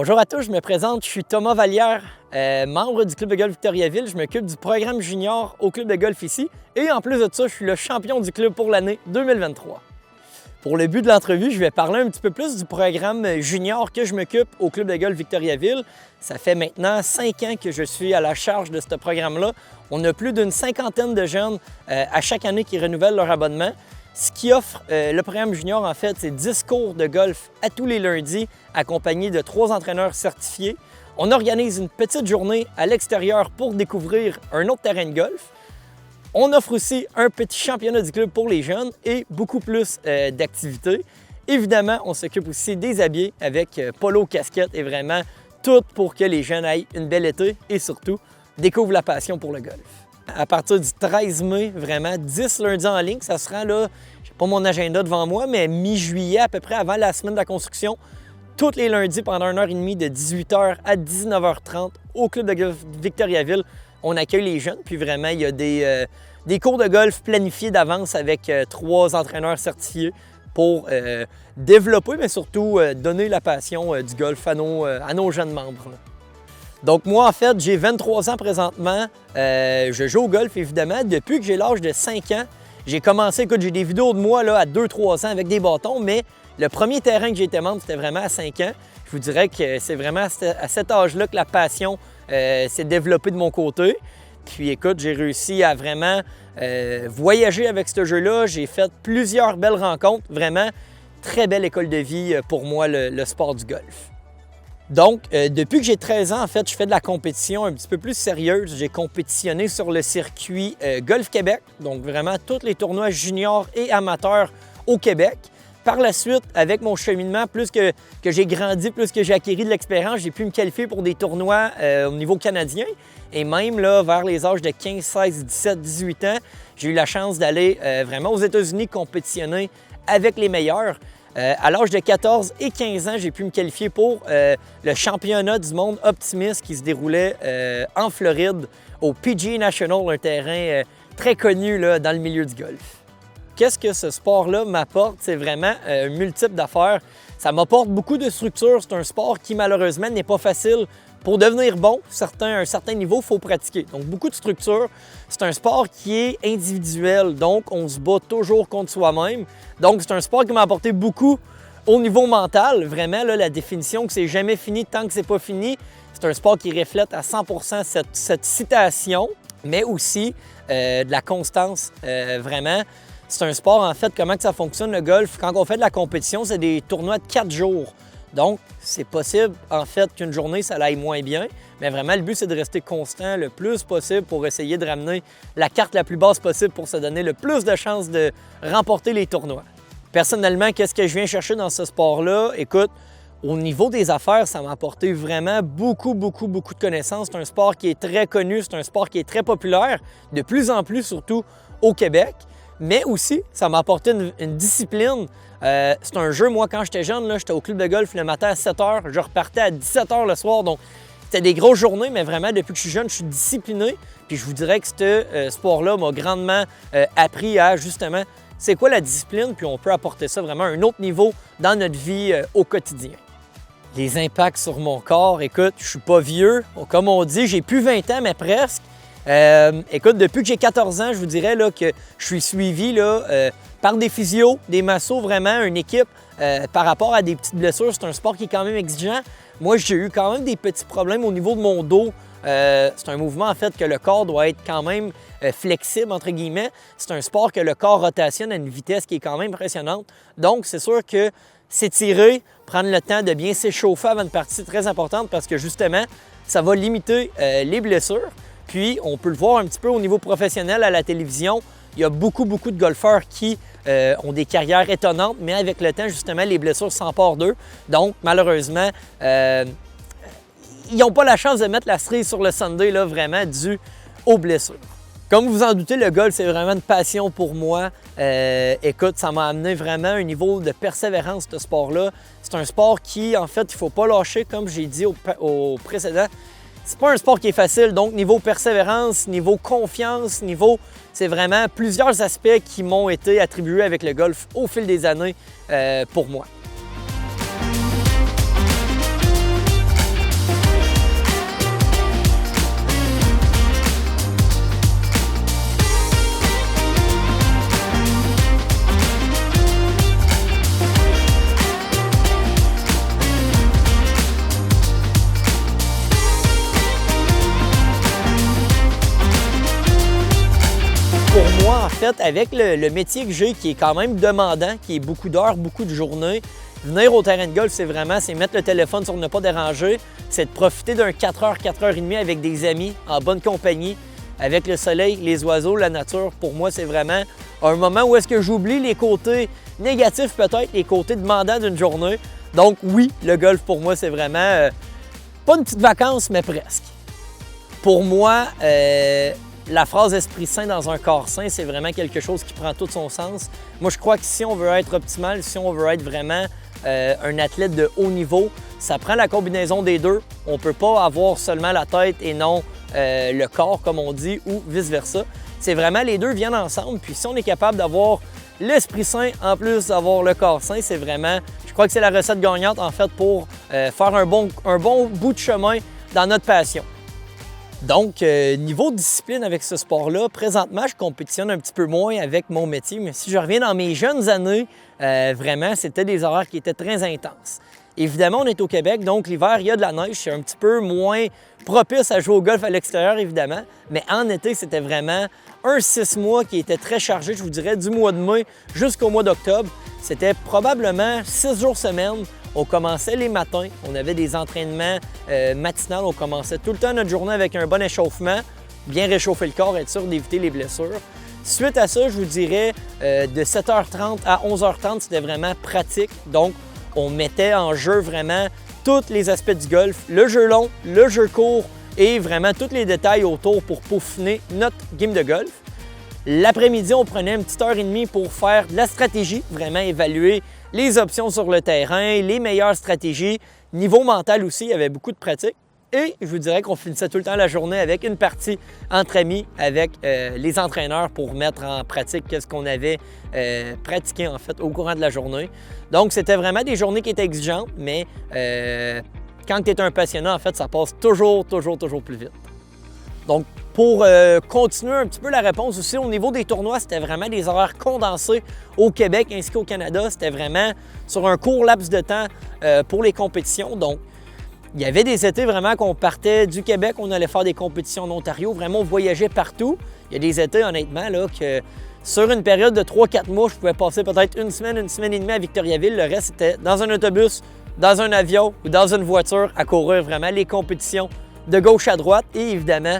Bonjour à tous, je me présente, je suis Thomas Vallière, membre du Club de golf Victoriaville. Je m'occupe du programme junior au Club de golf ici. Et en plus de ça, je suis le champion du club pour l'année 2023. Pour le but de l'entrevue, je vais parler un petit peu plus du programme junior que je m'occupe au Club de golf Victoriaville. Ça fait maintenant 5 ans que je suis à la charge de ce programme-là. On a plus d'une cinquantaine de jeunes à chaque année qui renouvellent leur abonnement. Ce qui offre le programme junior, en fait, c'est 10 cours de golf à tous les lundis, accompagnés de 3 entraîneurs certifiés. On organise une petite journée à l'extérieur pour découvrir un autre terrain de golf. On offre aussi un petit championnat du club pour les jeunes et beaucoup plus d'activités. Évidemment, on s'occupe aussi des habillés avec polo, casquette et vraiment tout pour que les jeunes aient une belle été et surtout découvrent la passion pour le golf. À partir du 13 mai, vraiment 10 lundis en ligne, ça sera là, je n'ai pas mon agenda devant moi, mais mi-juillet à peu près avant la semaine de la construction, tous les lundis pendant 1h30 de 18h à 19h30 au Club de golf Victoriaville. On accueille les jeunes, puis vraiment il y a des cours de golf planifiés d'avance avec 3 entraîneurs certifiés pour développer, mais surtout donner la passion du golf à nos jeunes membres. Donc moi, en fait, j'ai 23 ans présentement. Je joue au golf, évidemment, depuis que j'ai l'âge de 5 ans. J'ai commencé, écoute, j'ai des vidéos de moi là, à 2-3 ans avec des bâtons, mais le premier terrain que j'ai été membre, c'était vraiment à 5 ans. Je vous dirais que c'est vraiment à cet âge-là que la passion s'est développée de mon côté. Puis écoute, j'ai réussi à vraiment voyager avec ce jeu-là. J'ai fait plusieurs belles rencontres. Vraiment, très belle école de vie pour moi, le sport du golf. Donc, depuis que j'ai 13 ans, en fait, je fais de la compétition un petit peu plus sérieuse. J'ai compétitionné sur le circuit Golf Québec, donc vraiment tous les tournois juniors et amateurs au Québec. Par la suite, avec mon cheminement, plus que j'ai grandi, plus que j'ai acquis de l'expérience, j'ai pu me qualifier pour des tournois au niveau canadien. Et même là, vers les âges de 15, 16, 17, 18 ans, j'ai eu la chance d'aller vraiment aux États-Unis compétitionner avec les meilleurs. À l'âge de 14 et 15 ans, j'ai pu me qualifier pour le championnat du monde Optimist qui se déroulait en Floride au PGA National, un terrain très connu là, dans le milieu du golf. Qu'est-ce que ce sport-là m'apporte? C'est vraiment multiple d'affaires. Ça m'apporte beaucoup de structure. C'est un sport qui, malheureusement, n'est pas facile. Pour devenir bon, à un certain niveau, il faut pratiquer. Donc, beaucoup de structure. C'est un sport qui est individuel, donc on se bat toujours contre soi-même. Donc, c'est un sport qui m'a apporté beaucoup au niveau mental. Vraiment, là, la définition que c'est jamais fini tant que c'est pas fini, c'est un sport qui reflète à 100% cette citation, mais aussi de la constance, vraiment. C'est un sport, en fait, comment que ça fonctionne le golf? Quand on fait de la compétition, c'est des tournois de 4 jours. Donc, c'est possible, en fait, qu'une journée, ça aille moins bien. Mais vraiment, le but, c'est de rester constant le plus possible pour essayer de ramener la carte la plus basse possible pour se donner le plus de chances de remporter les tournois. Personnellement, qu'est-ce que je viens chercher dans ce sport-là? Écoute, au niveau des affaires, ça m'a apporté vraiment beaucoup de connaissances. C'est un sport qui est très connu, c'est un sport qui est très populaire, de plus en plus, surtout au Québec. Mais aussi, ça m'a apporté une discipline. C'est un jeu, moi, quand j'étais jeune, j'étais au club de golf le matin à 7 h, je repartais à 17 h le soir. Donc, c'était des grosses journées, mais vraiment, depuis que je suis jeune, je suis discipliné. Puis je vous dirais que ce sport-là m'a grandement appris à, justement, c'est quoi la discipline, puis on peut apporter ça vraiment à un autre niveau dans notre vie au quotidien. Les impacts sur mon corps, écoute, je suis pas vieux. Comme on dit, j'ai plus 20 ans, mais presque. Écoute, depuis que j'ai 14 ans, je vous dirais là, que je suis suivi là, par des physios, des massos, vraiment une équipe par rapport à des petites blessures. C'est un sport qui est quand même exigeant. Moi, j'ai eu quand même des petits problèmes au niveau de mon dos. C'est un mouvement, en fait, que le corps doit être quand même flexible, entre guillemets. C'est un sport que le corps rotationne à une vitesse qui est quand même impressionnante. Donc, c'est sûr que s'étirer, prendre le temps de bien s'échauffer avant une partie, c'est très important parce que, justement, ça va limiter les blessures. Puis, on peut le voir un petit peu au niveau professionnel à la télévision. Il y a beaucoup de golfeurs qui ont des carrières étonnantes, mais avec le temps, justement, les blessures s'emparent d'eux. Donc, malheureusement, ils n'ont pas la chance de mettre la cerise sur le Sunday, là, vraiment dû aux blessures. Comme vous en doutez, le golf, c'est vraiment une passion pour moi. Écoute, ça m'a amené vraiment à un niveau de persévérance, ce sport-là. C'est un sport qui, en fait, il ne faut pas lâcher, comme j'ai dit au précédent. C'est pas un sport qui est facile, donc niveau persévérance, niveau confiance, c'est vraiment plusieurs aspects qui m'ont été attribués avec le golf au fil des années pour moi. pour moi, en fait, avec le métier que j'ai qui est quand même demandant, qui est beaucoup d'heures, beaucoup de journées, venir au terrain de golf, c'est mettre le téléphone sur ne pas déranger, c'est de profiter d'un 4h, 4h30 avec des amis, en bonne compagnie, avec le soleil, les oiseaux, la nature. Pour moi, c'est vraiment un moment où est-ce que j'oublie les côtés négatifs peut-être, les côtés demandants d'une journée. Donc oui, le golf pour moi, c'est vraiment pas une petite vacance, mais presque. Pour moi, la phrase « esprit sain dans un corps sain », c'est vraiment quelque chose qui prend tout son sens. Moi, je crois que si on veut être optimal, si on veut être vraiment un athlète de haut niveau, ça prend la combinaison des deux. On ne peut pas avoir seulement la tête et non le corps, comme on dit, ou vice-versa. C'est vraiment les deux viennent ensemble. Puis si on est capable d'avoir l'esprit sain en plus d'avoir le corps sain, c'est vraiment, je crois que c'est la recette gagnante en fait pour faire un bon bout de chemin dans notre passion. Donc, niveau discipline avec ce sport-là, présentement, je compétitionne un petit peu moins avec mon métier, mais si je reviens dans mes jeunes années, vraiment, c'était des horaires qui étaient très intenses. Évidemment, on est au Québec, donc l'hiver, il y a de la neige, c'est un petit peu moins propice à jouer au golf à l'extérieur, évidemment, mais en été, c'était vraiment un 6 mois qui était très chargé, je vous dirais, du mois de mai jusqu'au mois d'octobre. C'était probablement 6 jours semaine. On commençait les matins, on avait des entraînements matinaux, on commençait tout le temps notre journée avec un bon échauffement, bien réchauffer le corps, être sûr d'éviter les blessures. Suite à ça, je vous dirais, de 7h30 à 11h30, c'était vraiment pratique. Donc, on mettait en jeu vraiment tous les aspects du golf, le jeu long, le jeu court et vraiment tous les détails autour pour peaufiner notre game de golf. L'après-midi, on prenait une petite heure et demie pour faire de la stratégie, vraiment évaluer les options sur le terrain, les meilleures stratégies. Niveau mental aussi, il y avait beaucoup de pratique. Et je vous dirais qu'on finissait tout le temps la journée avec une partie entre amis avec les entraîneurs pour mettre en pratique ce qu'on avait pratiqué en fait au courant de la journée. Donc, c'était vraiment des journées qui étaient exigeantes, mais quand tu es un passionné, en fait, ça passe toujours plus vite. Donc, pour continuer un petit peu la réponse aussi, au niveau des tournois, c'était vraiment des horaires condensés au Québec ainsi qu'au Canada. C'était vraiment sur un court laps de temps pour les compétitions. Donc, il y avait des étés vraiment qu'on partait du Québec, on allait faire des compétitions en Ontario. Vraiment, on voyageait partout. Il y a des étés, honnêtement, là, que sur une période de 3-4 mois, je pouvais passer peut-être une semaine et demie à Victoriaville. Le reste, c'était dans un autobus, dans un avion ou dans une voiture à courir vraiment les compétitions de gauche à droite et évidemment,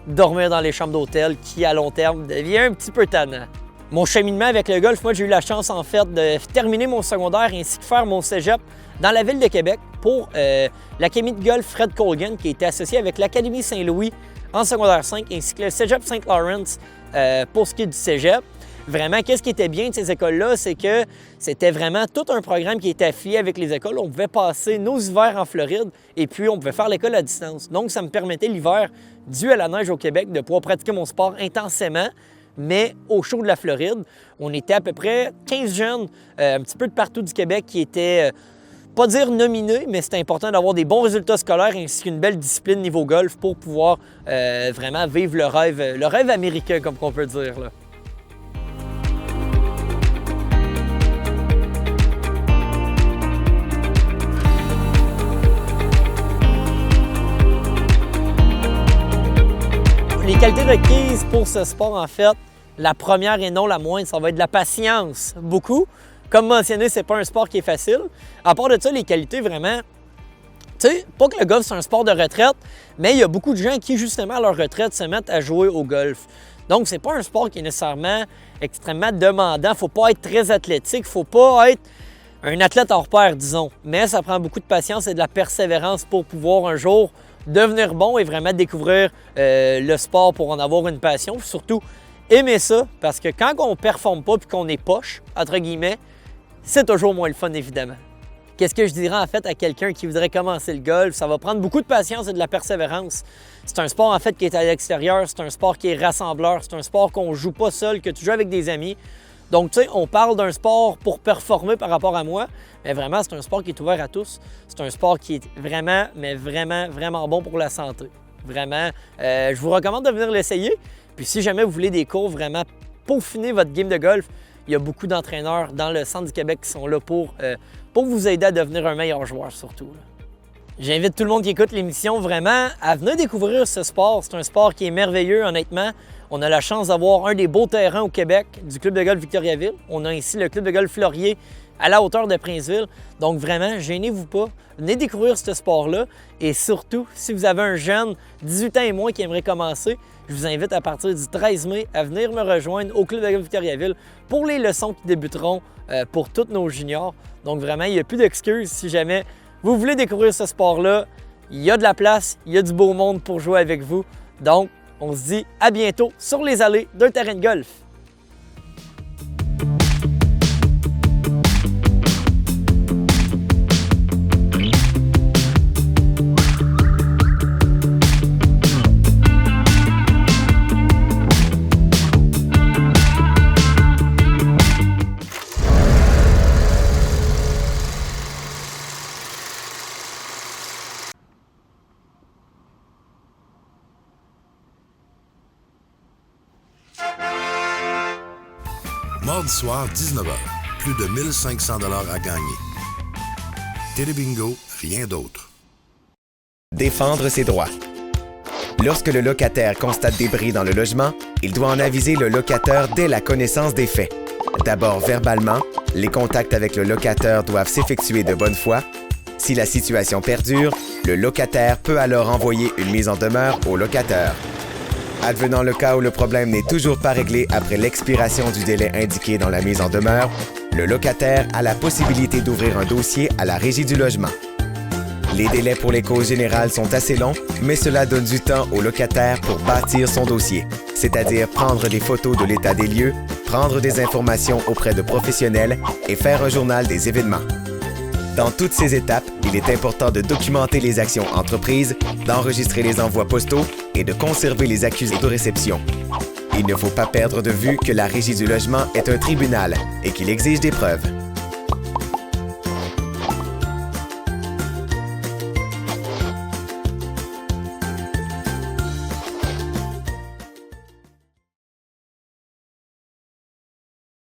dormir dans les chambres d'hôtel qui, à long terme, devient un petit peu tannant. Mon cheminement avec le golf, moi, j'ai eu la chance, en fait, de terminer mon secondaire ainsi que faire mon cégep dans la ville de Québec pour l'Académie de golf Fred Colgan qui était associée avec l'Académie Saint-Louis en secondaire 5 ainsi que le cégep Saint-Lawrence pour ce qui est du cégep. Vraiment, qu'est-ce qui était bien de ces écoles-là, c'est que c'était vraiment tout un programme qui était affilié avec les écoles. On pouvait passer nos hivers en Floride et puis on pouvait faire l'école à distance. Donc, ça me permettait l'hiver, dû à la neige au Québec, de pouvoir pratiquer mon sport intensément, mais au chaud de la Floride. On était à peu près 15 jeunes, un petit peu de partout du Québec qui étaient, pas dire nominés, mais c'était important d'avoir des bons résultats scolaires ainsi qu'une belle discipline niveau golf pour pouvoir vraiment vivre le rêve américain, comme on peut dire, là. Les qualités requises pour ce sport, en fait, la première et non la moindre, ça va être de la patience, beaucoup. Comme mentionné, c'est pas un sport qui est facile. À part de ça, les qualités, vraiment, tu sais, pas que le golf, c'est un sport de retraite, mais il y a beaucoup de gens qui, justement, à leur retraite, se mettent à jouer au golf. Donc, c'est pas un sport qui est nécessairement extrêmement demandant. Faut pas être très athlétique, faut pas être un athlète hors pair, disons. Mais ça prend beaucoup de patience et de la persévérance pour pouvoir un jour devenir bon et vraiment découvrir le sport pour en avoir une passion. Puis surtout, aimer ça, parce que quand on ne performe pas puis qu'on est poche, entre guillemets, c'est toujours moins le fun, évidemment. Qu'est-ce que je dirais en fait à quelqu'un qui voudrait commencer le golf? Ça va prendre beaucoup de patience et de la persévérance. C'est un sport en fait qui est à l'extérieur, c'est un sport qui est rassembleur, c'est un sport qu'on ne joue pas seul, que tu joues avec des amis. Donc, tu sais, on parle d'un sport pour performer par rapport à moi, mais vraiment, c'est un sport qui est ouvert à tous. C'est un sport qui est vraiment, mais vraiment, vraiment bon pour la santé. Vraiment, je vous recommande de venir l'essayer. Puis si jamais vous voulez des cours vraiment peaufiner votre game de golf, il y a beaucoup d'entraîneurs dans le centre du Québec qui sont là pour vous aider à devenir un meilleur joueur surtout, là. J'invite tout le monde qui écoute l'émission vraiment à venir découvrir ce sport. C'est un sport qui est merveilleux, honnêtement. On a la chance d'avoir un des beaux terrains au Québec du club de golf Victoriaville. On a ici le club de golf Laurier à la hauteur de Princeville. Donc vraiment, gênez-vous pas, venez découvrir ce sport-là. Et surtout, si vous avez un jeune, 18 ans et moins, qui aimerait commencer, je vous invite à partir du 13 mai à venir me rejoindre au club de golf Victoriaville pour les leçons qui débuteront pour tous nos juniors. Donc vraiment, il n'y a plus d'excuses si jamais vous voulez découvrir ce sport-là. Il y a de la place, il y a du beau monde pour jouer avec vous. Donc, on se dit à bientôt sur les allées d'un terrain de golf. Mardi soir, 19h. Plus de 1500 $ à gagner. Télébingo, rien d'autre. Défendre ses droits. Lorsque le locataire constate des bris dans le logement, il doit en aviser le locataire dès la connaissance des faits. D'abord verbalement, les contacts avec le locataire doivent s'effectuer de bonne foi. Si la situation perdure, le locataire peut alors envoyer une mise en demeure au locataire. Advenant le cas où le problème n'est toujours pas réglé après l'expiration du délai indiqué dans la mise en demeure, le locataire a la possibilité d'ouvrir un dossier à la Régie du logement. Les délais pour les causes générales sont assez longs, mais cela donne du temps au locataire pour bâtir son dossier, c'est-à-dire prendre des photos de l'état des lieux, prendre des informations auprès de professionnels et faire un journal des événements. Dans toutes ces étapes, il est important de documenter les actions entreprises, d'enregistrer les envois postaux et de conserver les accusés de réception. Il ne faut pas perdre de vue que la Régie du logement est un tribunal et qu'il exige des preuves.